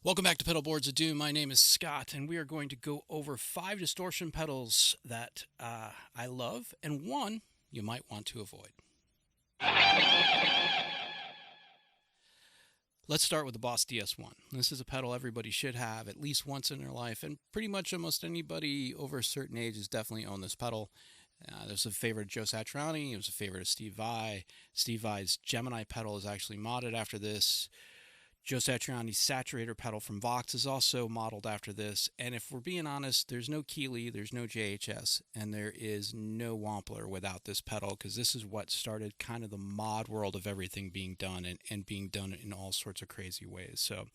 Welcome back to Pedalboards of Doom. My name is Scott, and we are going to go over 5 distortion pedals that I love, and one you might want to avoid. Let's start with the Boss DS1. This is a pedal everybody should have at least once in their life, and pretty much almost anybody over a certain age has definitely owned this pedal. There's a favorite of Joe Satriani. It was a favorite of Steve Vai. Steve Vai's Gemini pedal is actually modded after this. Joe Satriani's Saturator pedal from Vox is also modeled after this. And if we're being honest, there's no Keeley, there's no JHS, and there is no Wampler without this pedal, because this is what started kind of the mod world of everything being done and being done in all sorts of crazy ways. So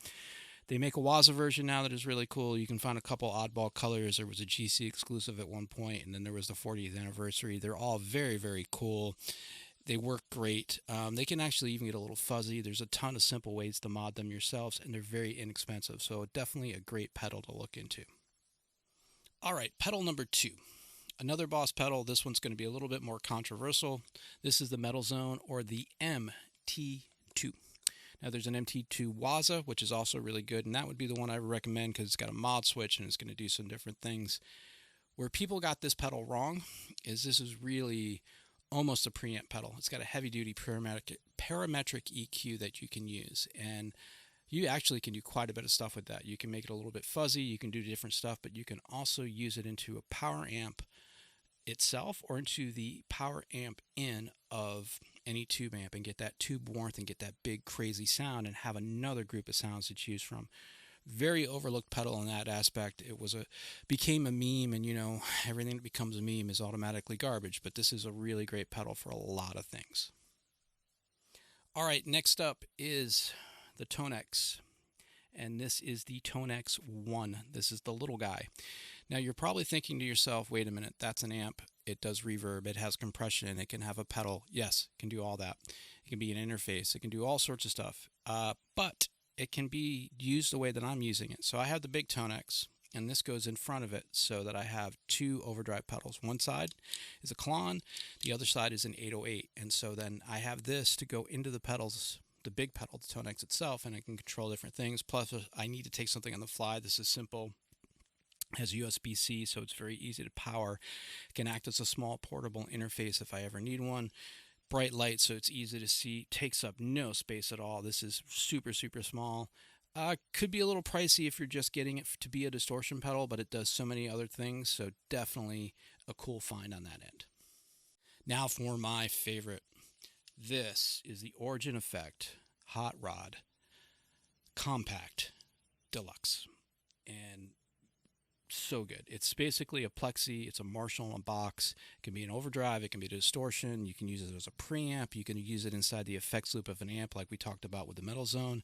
they make a Waza version now that is really cool. You can find a couple oddball colors. There was a GC exclusive at one point, and then there was the 40th anniversary. They're all very, very cool. They work great. They can actually even get a little fuzzy. There's a ton of simple ways to mod them yourselves, and they're very inexpensive. So definitely a great pedal to look into. All right, pedal number 2. Another Boss pedal. This one's going to be a little bit more controversial. This is the Metal Zone, or the MT2. Now there's an MT2 Waza, which is also really good, and that would be the one I would recommend because it's got a mod switch and it's going to do some different things. Where people got this pedal wrong is this is really almost a preamp pedal. It's got a heavy-duty parametric EQ that you can use, and you actually can do quite a bit of stuff with that. You can make it a little bit fuzzy, you can do different stuff, but you can also use it into a power amp itself or into the power amp in of any tube amp and get that tube warmth and get that big crazy sound and have another group of sounds to choose from. Very overlooked pedal in that aspect. It became a meme, and everything that becomes a meme is automatically garbage, but this is a really great pedal for a lot of things. All right, next up is the Tonx, and this is the Tonx 1. This is the little guy. Now you're probably thinking to yourself, wait a minute, that's an amp. It does reverb, it has compression, it can have a pedal. Yes, it can do all that. It can be an interface, it can do all sorts of stuff, but it can be used the way that I'm using it. So I have the big Tonx, and this goes in front of it so that I have 2 overdrive pedals. One side is a Klon, the other side is an 808. And so then I have this to go into the pedals, the big pedal, the Tonx itself, and I can control different things. Plus, I need to take something on the fly. This is simple. It has USB-C, so it's very easy to power. It can act as a small portable interface if I ever need one. Bright light, so it's easy to see. Takes up no space at all. This is super, super small. Could be a little pricey if you're just getting it to be a distortion pedal, but it does so many other things, so definitely a cool find on that end. Now for my favorite. This is the Origin Effect Hot Rod Compact Deluxe. And so good. It's basically a plexi. It's a Marshall in a box. It can be an overdrive. It can be a distortion. You can use it as a preamp. You can use it inside the effects loop of an amp like we talked about with the Metal Zone.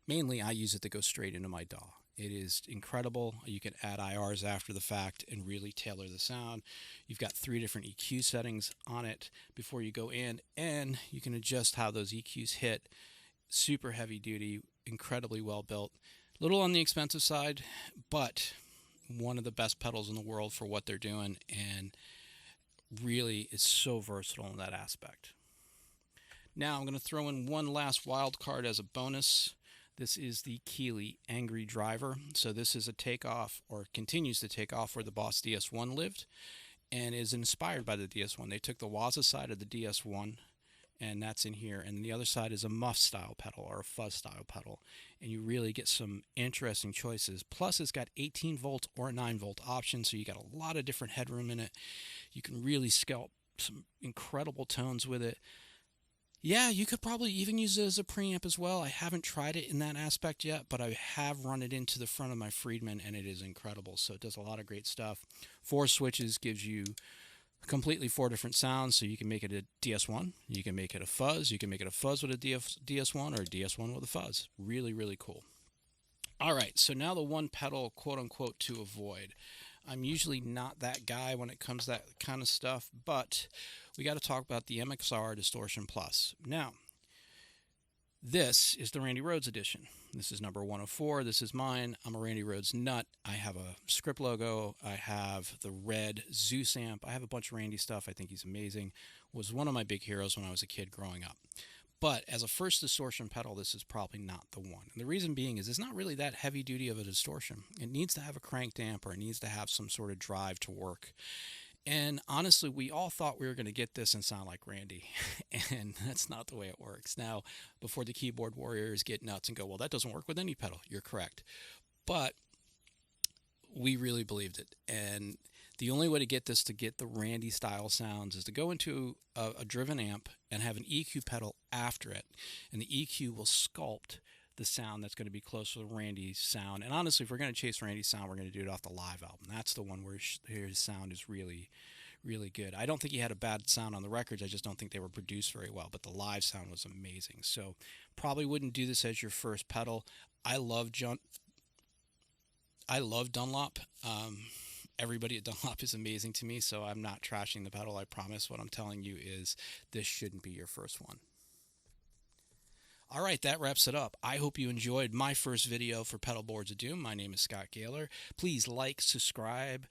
Mainly, I use it to go straight into my DAW. It is incredible. You can add IRs after the fact and really tailor the sound. You've got 3 different EQ settings on it before you go in, and you can adjust how those EQs hit. Super heavy duty, incredibly well built. A little on the expensive side, but one of the best pedals in the world for what they're doing, and really is so versatile in that aspect. Now I'm going to throw in one last wild card as a bonus. This is the Keeley Angry Driver. So this is a takeoff, or continues to take off, where the Boss DS1 lived, and is inspired by the DS1. They took the Waza side of the DS1, and that's in here, and the other side is a muff style pedal or a fuzz style pedal, and you really get some interesting choices. Plus it's got 18 volt or a 9 volt option, so you got a lot of different headroom in it. You can really scalp some incredible tones with it. Yeah, you could probably even use it as a preamp as well. I haven't tried it in that aspect yet, but I have run it into the front of my Friedman, and it is incredible. So it does a lot of great stuff. 4 switches gives you completely 4 different sounds, so you can make it a DS1, you can make it a fuzz, you can make it a fuzz with a DS1, or a DS1 with a fuzz. Really, really cool. All right, so now the one pedal, quote unquote, to avoid. I'm usually not that guy when it comes to that kind of stuff, but we got to talk about the MXR Distortion Plus. Now, this is the Randy Rhoads edition. This is number 104. This is mine. I'm a Randy Rhoads nut. I have a script logo. I have the red Zeus amp. I have a bunch of Randy stuff. I think he's amazing. Was one of my big heroes when I was a kid growing up. But as a first distortion pedal, this is probably not the one. And the reason being is it's not really that heavy duty of a distortion. It needs to have a cranked amp, or it needs to have some sort of drive to work. And honestly, we all thought we were going to get this and sound like Randy, and that's not the way it works. Now, before the keyboard warriors get nuts and go, well, that doesn't work with any pedal, you're correct. But we really believed it. And the only way to get this to get the Randy style sounds is to go into a driven amp and have an EQ pedal after it. And the EQ will sculpt the sound that's going to be close to Randy's sound. And honestly, if we're going to chase Randy's sound, we're going to do it off the live album. That's the one where his sound is really, really good. I don't think he had a bad sound on the records. I just don't think they were produced very well. But the live sound was amazing. So probably wouldn't do this as your first pedal. I love Dunlop. Everybody at Dunlop is amazing to me, so I'm not trashing the pedal, I promise. What I'm telling you is this shouldn't be your first one. All right, that wraps it up. I hope you enjoyed my first video for Pedalboards of Doom. My name is Scott Gailor. Please like, subscribe,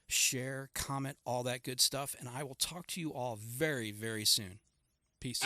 share, comment, all that good stuff, and I will talk to you all very, very soon. Peace.